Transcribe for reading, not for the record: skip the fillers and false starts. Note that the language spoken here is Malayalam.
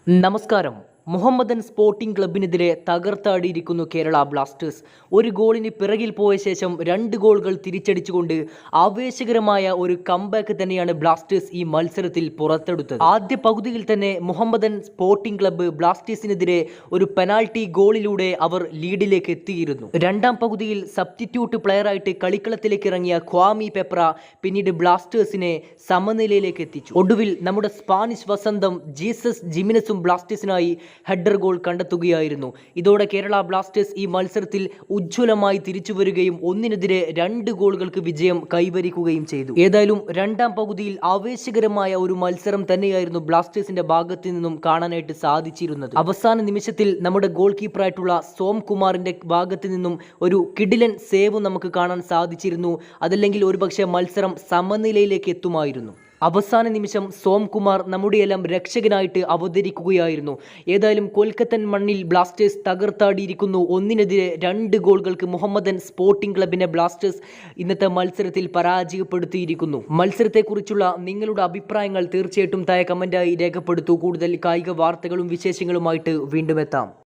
നമസ്കാരം. മുഹമ്മദൻ സ്പോർട്ടിംഗ് ക്ലബിനെതിരെ തകർത്താടിയിരിക്കുന്നു കേരള ബ്ലാസ്റ്റേഴ്സ്. ഒരു ഗോളിന് പിറകിൽ പോയ ശേഷം 2 ഗോളുകൾ തിരിച്ചടിച്ചുകൊണ്ട് ആവേശകരമായ ഒരു കംബാക്ക് തന്നെയാണ് ബ്ലാസ്റ്റേഴ്സ് ഈ മത്സരത്തിൽ പുറത്തെടുത്തത്. ആദ്യ പകുതിയിൽ തന്നെ മുഹമ്മദൻ സ്പോർട്ടിംഗ് ക്ലബ്ബ് ബ്ലാസ്റ്റേഴ്സിനെതിരെ ഒരു പെനാൽറ്റി ഗോളിലൂടെ അവർ ലീഡിലേക്ക് എത്തിയിരുന്നു. രണ്ടാം പകുതിയിൽ സബ്സ്റ്റിറ്റ്യൂട്ട് പ്ലെയറായിട്ട് കളിക്കളത്തിലേക്ക് ഇറങ്ങിയ ക്വാമി പെപ്ര പിന്നീട് ബ്ലാസ്റ്റേഴ്സിനെ സമനിലയിലേക്ക് എത്തിച്ചു. ഒടുവിൽ നമ്മുടെ സ്പാനിഷ് വസന്തം ജീസസ് ജിമിനസും ബ്ലാസ്റ്റേഴ്സിനായി ഹെഡർ ഗോൾ കണ്ടെത്തുകയായിരുന്നു. ഇതോടെ കേരള ബ്ലാസ്റ്റേഴ്സ് ഈ മത്സരത്തിൽ ഉജ്ജ്വലമായി തിരിച്ചു വരികയും 1-നെതിരെ 2 ഗോളുകൾക്ക് വിജയം കൈവരിക്കുകയും ചെയ്തു. ഏതായാലും രണ്ടാം പകുതിയിൽ ആവേശകരമായ ഒരു മത്സരം തന്നെയായിരുന്നു ബ്ലാസ്റ്റേഴ്സിന്റെ ഭാഗത്ത് നിന്നും കാണാനായിട്ട് സാധിച്ചിരുന്നത്. അവസാന നിമിഷത്തിൽ നമ്മുടെ ഗോൾ കീപ്പറായിട്ടുള്ള സോം കുമാറിന്റെ ഭാഗത്ത് നിന്നും ഒരു കിടിലൻ സേവ് നമുക്ക് കാണാൻ സാധിച്ചിരുന്നു. അതല്ലെങ്കിൽ ഒരുപക്ഷെ മത്സരം സമനിലയിലേക്ക് എത്തുമായിരുന്നു. അവസാന നിമിഷം സോം കുമാർ നമ്മുടെയെല്ലാം രക്ഷകനായിട്ട് അവതരിക്കുകയായിരുന്നു. ഏതായാലും കൊൽക്കത്തൻ മണ്ണിൽ ബ്ലാസ്റ്റേഴ്സ് തകർത്താടിയിരിക്കുന്നു. 1-നെതിരെ 2 ഗോളുകൾക്ക് മുഹമ്മദൻ സ്പോർട്ടിംഗ് ക്ലബിനെ ബ്ലാസ്റ്റേഴ്സ് ഇന്നത്തെ മത്സരത്തിൽ പരാജയപ്പെടുത്തിയിരിക്കുന്നു. മത്സരത്തെക്കുറിച്ചുള്ള നിങ്ങളുടെ അഭിപ്രായങ്ങൾ തീർച്ചയായിട്ടും താഴെ കമന്റായി രേഖപ്പെടുത്തൂ. കൂടുതൽ കായിക വാർത്തകളും വിശേഷങ്ങളുമായിട്ട് വീണ്ടും എത്താം.